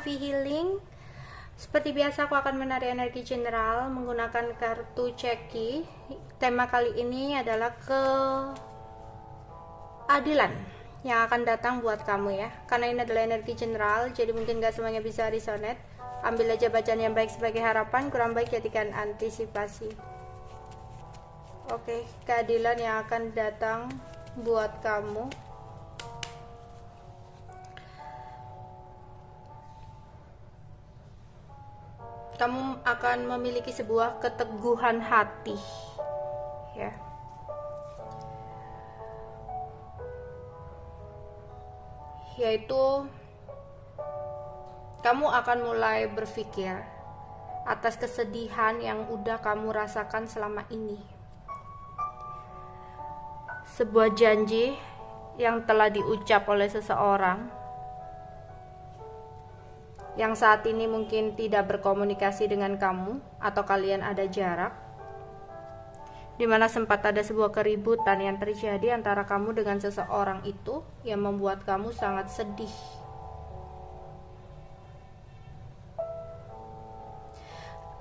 TV Healing. Seperti biasa aku akan menarik energi general menggunakan kartu ceki. Tema kali ini adalah keadilan yang akan datang buat kamu ya. Karena ini adalah energi general, jadi mungkin gak semuanya bisa resonate. Ambil aja bacaan yang baik sebagai harapan, kurang baik jadikan antisipasi. Oke, keadilan yang akan datang buat kamu. Kamu akan memiliki sebuah keteguhan hati ya. Yaitu kamu akan mulai berpikir atas kesedihan yang udah kamu rasakan selama ini. Sebuah janji yang telah diucap oleh seseorang yang saat ini mungkin tidak berkomunikasi dengan kamu atau kalian ada jarak, dimana sempat ada sebuah keributan yang terjadi antara kamu dengan seseorang itu yang membuat kamu sangat sedih.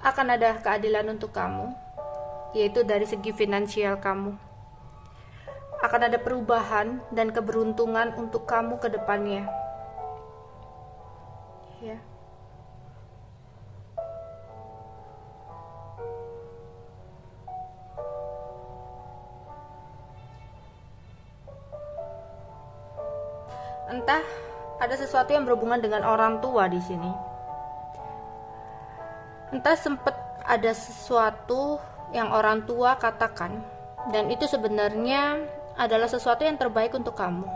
Akan ada keadilan untuk kamu, yaitu dari segi finansial kamu. Akan ada perubahan dan keberuntungan untuk kamu ke depannya. Ya. Entah ada sesuatu yang berhubungan dengan orang tua di sini. Entah sempat ada sesuatu yang orang tua katakan dan itu sebenarnya adalah sesuatu yang terbaik untuk kamu.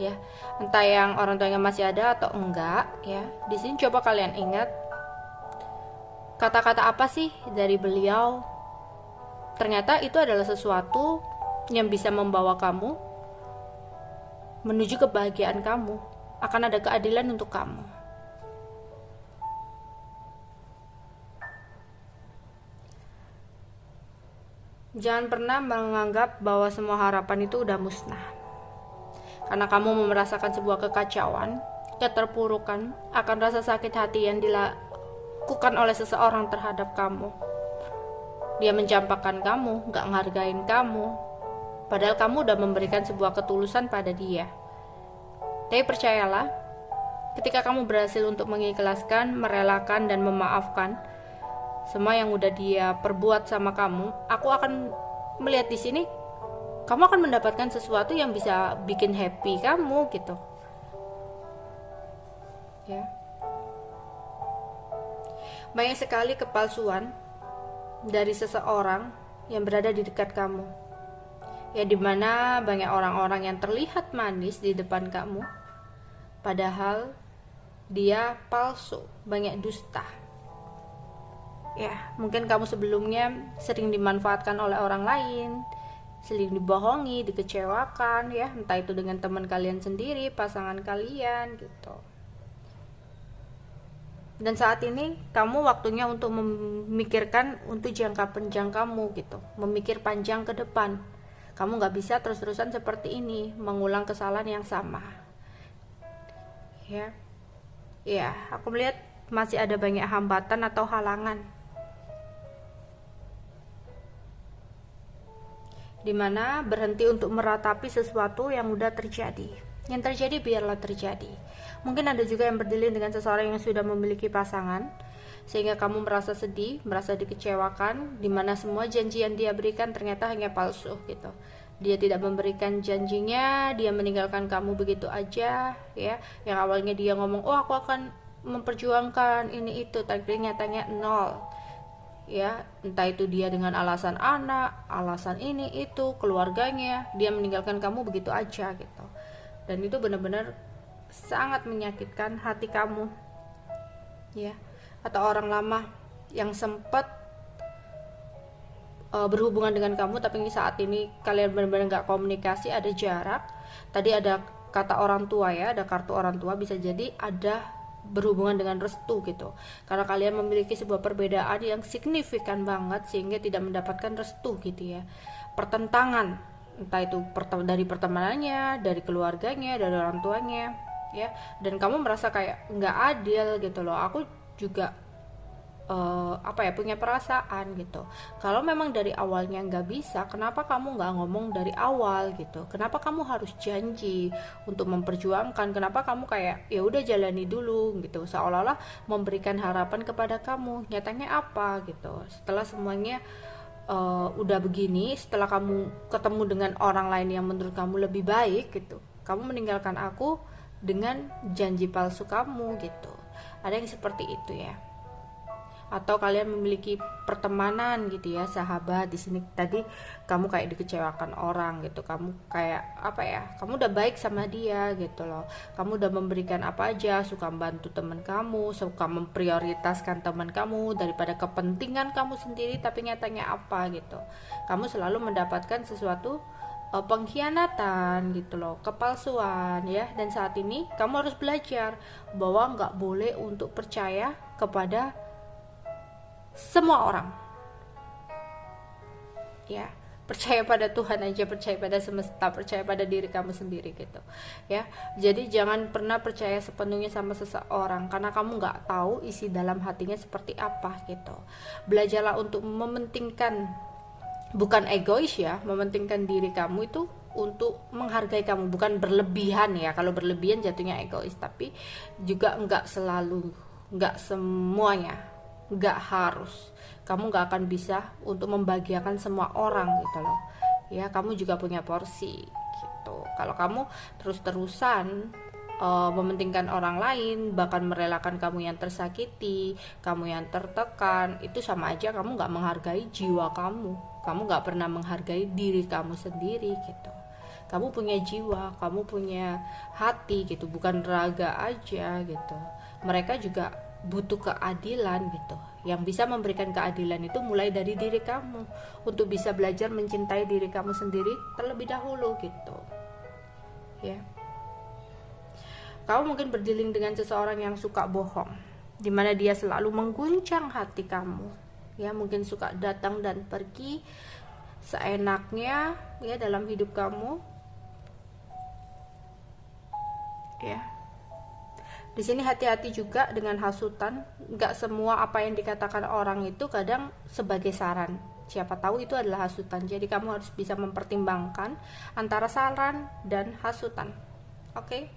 Ya, entah yang orang tuanya masih ada atau enggak ya. Di sini coba kalian ingat kata-kata apa sih dari beliau. Ternyata itu adalah sesuatu yang bisa membawa kamu menuju kebahagiaan kamu. Akan ada keadilan untuk kamu. Jangan pernah menganggap bahwa semua harapan itu udah musnah. Karena kamu merasakan sebuah kekacauan, keterpurukan, akan rasa sakit hati yang dilakukan oleh seseorang terhadap kamu. Dia mencampakkan kamu, gak ngargain kamu, padahal kamu udah memberikan sebuah ketulusan pada dia. Tapi percayalah, ketika kamu berhasil untuk mengikhlaskan, merelakan, dan memaafkan semua yang udah dia perbuat sama kamu, aku akan melihat di sini kamu akan mendapatkan sesuatu yang bisa bikin happy kamu gitu ya. Banyak sekali kepalsuan dari seseorang yang berada di dekat kamu ya, dimana banyak orang-orang yang terlihat manis di depan kamu padahal dia palsu, banyak dusta ya. Mungkin kamu sebelumnya sering dimanfaatkan oleh orang lain, sering dibohongi, dikecewakan ya, entah itu dengan teman kalian sendiri, pasangan kalian gitu. Dan saat ini kamu waktunya untuk memikirkan untuk jangka panjang kamu gitu, memikir panjang ke depan. Kamu gak bisa terus-terusan seperti ini, mengulang kesalahan yang sama ya. Ya, aku melihat masih ada banyak hambatan atau halangan, dimana berhenti untuk meratapi sesuatu yang udah terjadi. Yang terjadi biarlah terjadi. Mungkin ada juga yang berdilin dengan seseorang yang sudah memiliki pasangan, sehingga kamu merasa sedih, merasa dikecewakan, dimana semua janji yang dia berikan ternyata hanya palsu gitu. Dia tidak memberikan janjinya, dia meninggalkan kamu begitu aja ya. Yang awalnya dia ngomong, oh aku akan memperjuangkan ini itu, tapi nyatanya nol ya. Entah itu dia dengan alasan anak, alasan ini itu, keluarganya, dia meninggalkan kamu begitu aja gitu. Dan itu benar-benar sangat menyakitkan hati kamu ya. Atau orang lama yang sempat berhubungan dengan kamu tapi saat ini kalian benar-benar gak komunikasi, ada jarak. Tadi ada kata orang tua ya, ada kartu orang tua, bisa jadi ada berhubungan dengan restu gitu, karena kalian memiliki sebuah perbedaan yang signifikan banget sehingga tidak mendapatkan restu gitu ya. Pertentangan, entah itu dari pertemanannya, dari keluarganya, dari orang tuanya ya, dan kamu merasa kayak nggak adil gitu loh. Aku juga punya perasaan gitu. Kalau memang dari awalnya nggak bisa, kenapa kamu nggak ngomong dari awal gitu? Kenapa kamu harus janji untuk memperjuangkan? Kenapa kamu kayak ya udah jalani dulu gitu, seolah-olah memberikan harapan kepada kamu? Nyatanya apa gitu? Setelah semuanya udah begini, setelah kamu ketemu dengan orang lain yang menurut kamu lebih baik gitu, kamu meninggalkan aku dengan janji palsu kamu gitu. Ada yang seperti itu ya. Atau kalian memiliki pertemanan gitu ya, sahabat. Di sini tadi kamu kayak dikecewakan orang gitu, kamu kayak kamu udah baik sama dia gitu loh, kamu udah memberikan apa aja, suka membantu teman kamu, suka memprioritaskan teman kamu daripada kepentingan kamu sendiri, tapi nyatanya apa gitu, kamu selalu mendapatkan sesuatu pengkhianatan gitu loh, kepalsuan ya. Dan saat ini kamu harus belajar bahwa nggak boleh untuk percaya kepada semua orang ya. Percaya pada Tuhan aja, percaya pada semesta, percaya pada diri kamu sendiri gitu ya. Jadi jangan pernah percaya sepenuhnya sama seseorang, karena kamu nggak tahu isi dalam hatinya seperti apa gitu. Belajarlah untuk mementingkan, bukan egois ya, mementingkan diri kamu itu untuk menghargai kamu, bukan berlebihan ya. Kalau berlebihan jatuhnya egois, tapi juga nggak selalu, nggak semuanya, nggak harus, kamu nggak akan bisa untuk membahagiakan semua orang gitu loh ya. Kamu juga punya porsi gitu. Kalau kamu terus-terusan mementingkan orang lain, bahkan merelakan kamu yang tersakiti, kamu yang tertekan, itu sama aja kamu nggak menghargai jiwa kamu. Kamu nggak pernah menghargai diri kamu sendiri gitu. Kamu punya jiwa, kamu punya hati gitu, bukan raga aja gitu. Mereka juga butuh keadilan gitu. Yang bisa memberikan keadilan itu mulai dari diri kamu, untuk bisa belajar mencintai diri kamu sendiri terlebih dahulu gitu ya. Kamu mungkin berdealing dengan seseorang yang suka bohong, dimana dia selalu mengguncang hati kamu ya. Mungkin suka datang dan pergi seenaknya ya dalam hidup kamu ya. Di sini hati-hati juga dengan hasutan. Nggak semua apa yang dikatakan orang itu kadang sebagai saran. Siapa tahu itu adalah hasutan. Jadi kamu harus bisa mempertimbangkan antara saran dan hasutan. Oke?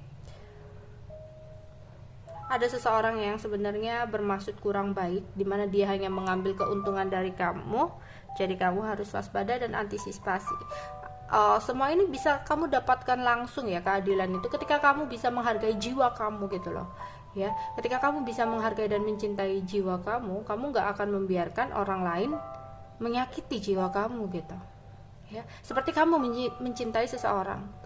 Ada seseorang yang sebenarnya bermaksud kurang baik, dimana dia hanya mengambil keuntungan dari kamu. Jadi kamu harus waspada dan antisipasi. Semua ini bisa kamu dapatkan langsung ya, keadilan itu ketika kamu bisa menghargai jiwa kamu gitu loh ya. Ketika kamu bisa menghargai dan mencintai jiwa kamu, kamu nggak akan membiarkan orang lain menyakiti jiwa kamu gitu ya. Seperti kamu mencintai seseorang,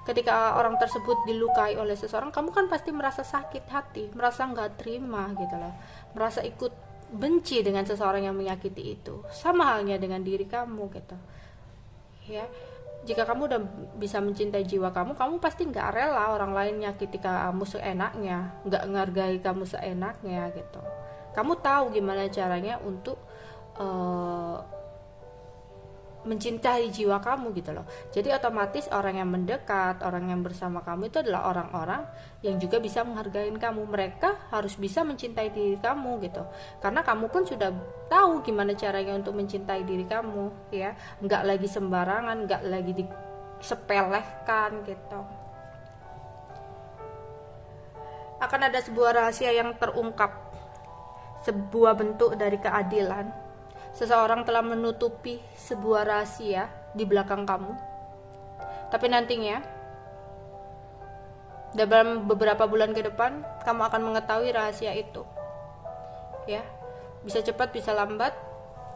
ketika orang tersebut dilukai oleh seseorang, kamu kan pasti merasa sakit hati, merasa nggak terima gitu loh, merasa ikut benci dengan seseorang yang menyakiti itu. Sama halnya dengan diri kamu gitu ya. Jika kamu udah bisa mencintai jiwa kamu, kamu pasti nggak rela orang lain nyakiti kamu seenaknya, nggak menghargai kamu seenaknya gitu. Kamu tahu gimana caranya untuk mencintai jiwa kamu gitu loh. Jadi otomatis orang yang mendekat, orang yang bersama kamu itu adalah orang-orang yang juga bisa menghargai kamu. Mereka harus bisa mencintai diri kamu gitu, karena kamu pun sudah tahu gimana caranya untuk mencintai diri kamu ya. Nggak lagi sembarangan, nggak lagi disepelekan gitu. Akan ada sebuah rahasia yang terungkap, sebuah bentuk dari keadilan. Seseorang telah menutupi sebuah rahasia di belakang kamu, tapi nantinya dalam beberapa bulan ke depan kamu akan mengetahui rahasia itu ya. Bisa cepat bisa lambat,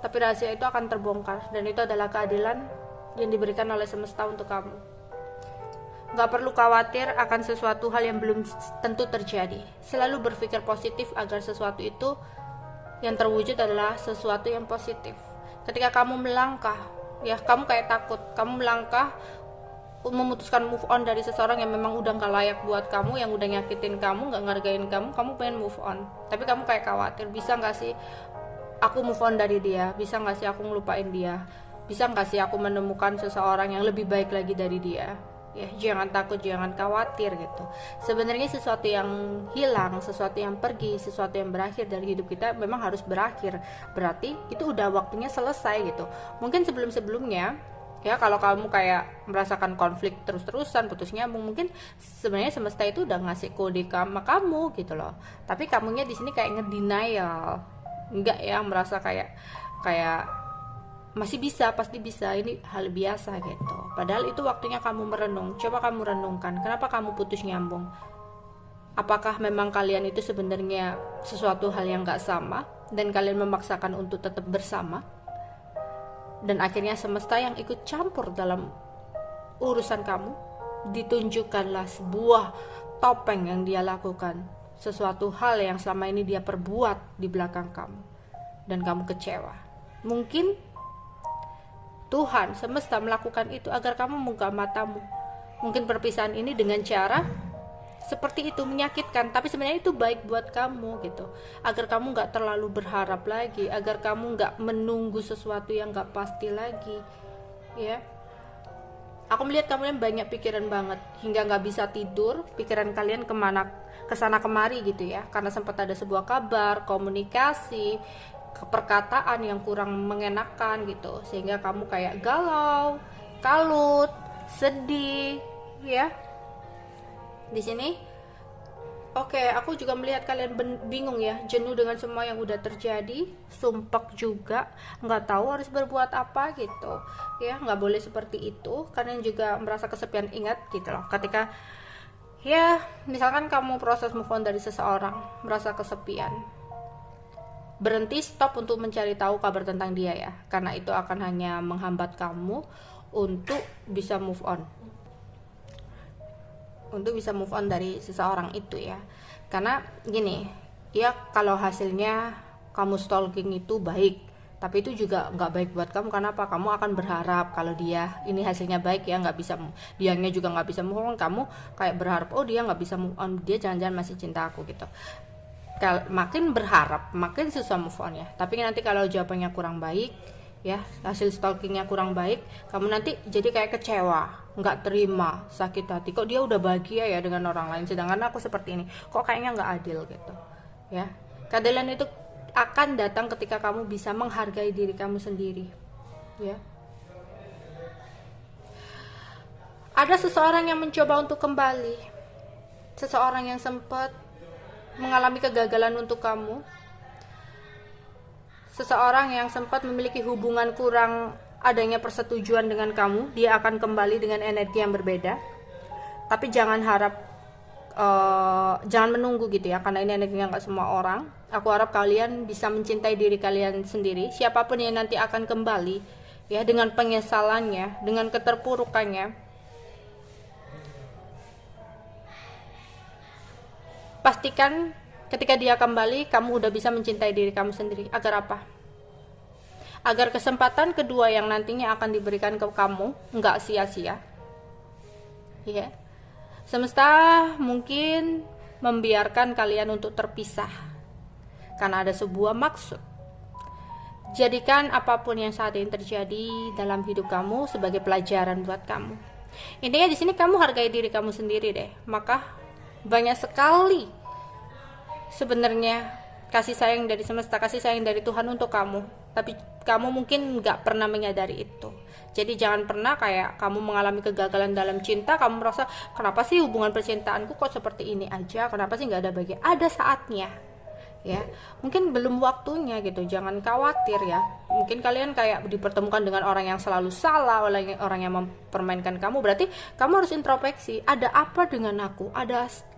tapi rahasia itu akan terbongkar, dan itu adalah keadilan yang diberikan oleh semesta untuk kamu. Gak perlu khawatir akan sesuatu hal yang belum tentu terjadi. Selalu berpikir positif agar sesuatu itu yang terwujud adalah sesuatu yang positif. Ketika kamu melangkah ya, kamu kayak takut, kamu melangkah memutuskan move on dari seseorang yang memang udah gak layak buat kamu, yang udah nyakitin kamu, gak ngargain kamu pengen move on, tapi kamu kayak khawatir, bisa gak sih aku move on dari dia, bisa gak sih aku ngelupain dia, bisa gak sih aku menemukan seseorang yang lebih baik lagi dari dia ya. Jangan takut, jangan khawatir gitu. Sebenarnya sesuatu yang hilang, sesuatu yang pergi, sesuatu yang berakhir dari hidup kita memang harus berakhir, berarti itu udah waktunya selesai gitu. Mungkin sebelum-sebelumnya ya, kalau kamu kayak merasakan konflik terus-terusan, putus nyambung, mungkin sebenarnya semesta itu udah ngasih kode sama kamu gitu loh. Tapi kamunya di sini kayak ngedenial, enggak ya, merasa kayak masih bisa, pasti bisa, ini hal biasa gitu. Padahal itu waktunya kamu merenung. Coba kamu renungkan, kenapa kamu putus nyambung? Apakah memang kalian itu sebenarnya sesuatu hal yang gak sama dan kalian memaksakan untuk tetap bersama? Dan akhirnya semesta yang ikut campur dalam urusan kamu, ditunjukkanlah sebuah topeng yang dia lakukan, sesuatu hal yang selama ini dia perbuat di belakang kamu, dan kamu kecewa. Mungkin Tuhan, semesta melakukan itu agar kamu membuka matamu. Mungkin perpisahan ini dengan cara seperti itu menyakitkan, tapi sebenarnya itu baik buat kamu gitu. Agar kamu gak terlalu berharap lagi, agar kamu gak menunggu sesuatu yang gak pasti lagi, ya. Aku melihat kamu yang banyak pikiran banget, hingga gak bisa tidur. Pikiran kalian kesana kemari gitu ya, karena sempat ada sebuah kabar, komunikasi, perkataan yang kurang mengenakan gitu, sehingga kamu kayak galau, kalut, sedih, ya. Di sini, oke, aku juga melihat kalian bingung ya, jenuh dengan semua yang udah terjadi, sumpek juga, nggak tahu harus berbuat apa gitu, ya. Nggak boleh seperti itu, kalian juga merasa kesepian. Ingat gitu loh, ketika ya misalkan kamu proses move on dari seseorang, merasa kesepian, berhenti, stop untuk mencari tahu kabar tentang dia ya, karena itu akan hanya menghambat kamu untuk bisa move on, dari seseorang itu ya. Karena gini ya, kalau hasilnya kamu stalking itu baik, tapi itu juga nggak baik buat kamu. Kenapa? Kamu akan berharap kalau dia ini hasilnya baik ya, nggak bisa, dianya juga nggak bisa move on, kamu kayak berharap, oh dia nggak bisa move on, dia jangan-jangan masih cinta aku gitu. Makin berharap makin susah move on ya. Tapi nanti kalau jawabannya kurang baik ya, hasil stalkingnya kurang baik, kamu nanti jadi kayak kecewa, nggak terima, sakit hati, kok dia udah bahagia ya dengan orang lain, sedangkan aku seperti ini, kok kayaknya nggak adil gitu ya. Keadilan itu akan datang ketika kamu bisa menghargai diri kamu sendiri ya. Ada seseorang yang mencoba untuk kembali, seseorang yang sempat mengalami kegagalan untuk kamu, seseorang yang sempat memiliki hubungan kurang adanya persetujuan dengan kamu. Dia akan kembali dengan energi yang berbeda, tapi jangan menunggu gitu ya, karena ini energinya nggak semua orang. Aku harap kalian bisa mencintai diri kalian sendiri, siapapun yang nanti akan kembali ya, dengan penyesalannya, dengan keterpurukannya. Pastikan ketika dia kembali, kamu udah bisa mencintai diri kamu sendiri. Agar apa? Agar kesempatan kedua yang nantinya akan diberikan ke kamu nggak sia-sia. Ya. Semesta mungkin membiarkan kalian untuk terpisah karena ada sebuah maksud. Jadikan apapun yang saat ini terjadi dalam hidup kamu sebagai pelajaran buat kamu. Intinya di sini kamu hargai diri kamu sendiri deh. Maka banyak sekali sebenarnya kasih sayang dari semesta, kasih sayang dari Tuhan untuk kamu, tapi kamu mungkin nggak pernah menyadari itu. Jadi jangan pernah kayak kamu mengalami kegagalan dalam cinta, kamu merasa kenapa sih hubungan percintaanku kok seperti ini aja, kenapa sih nggak ada bagian. Ada saatnya ya, mungkin belum waktunya gitu. Jangan khawatir ya, mungkin kalian kayak dipertemukan dengan orang yang selalu salah, orang yang mempermainkan kamu. Berarti kamu harus introspeksi, ada apa dengan aku,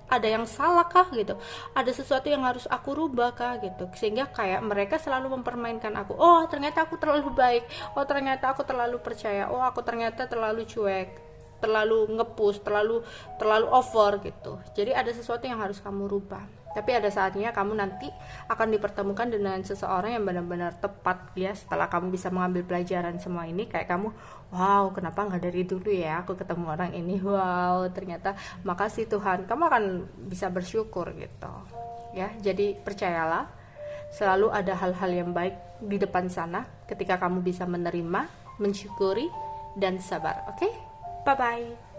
ada yang salah kah gitu, ada sesuatu yang harus aku rubah kah gitu, sehingga kayak mereka selalu mempermainkan aku. Oh ternyata aku terlalu baik, oh ternyata aku terlalu percaya, oh aku ternyata terlalu cuek, terlalu ngepush, terlalu over gitu. Jadi ada sesuatu yang harus kamu rubah. Tapi ada saatnya kamu nanti akan dipertemukan dengan seseorang yang benar-benar tepat ya. Setelah kamu bisa mengambil pelajaran semua ini, kayak kamu, wow, kenapa nggak dari dulu ya aku ketemu orang ini, wow, ternyata makasih Tuhan. Kamu akan bisa bersyukur gitu ya. Jadi percayalah, selalu ada hal-hal yang baik di depan sana ketika kamu bisa menerima, mensyukuri, dan sabar. Oke? Bye-bye.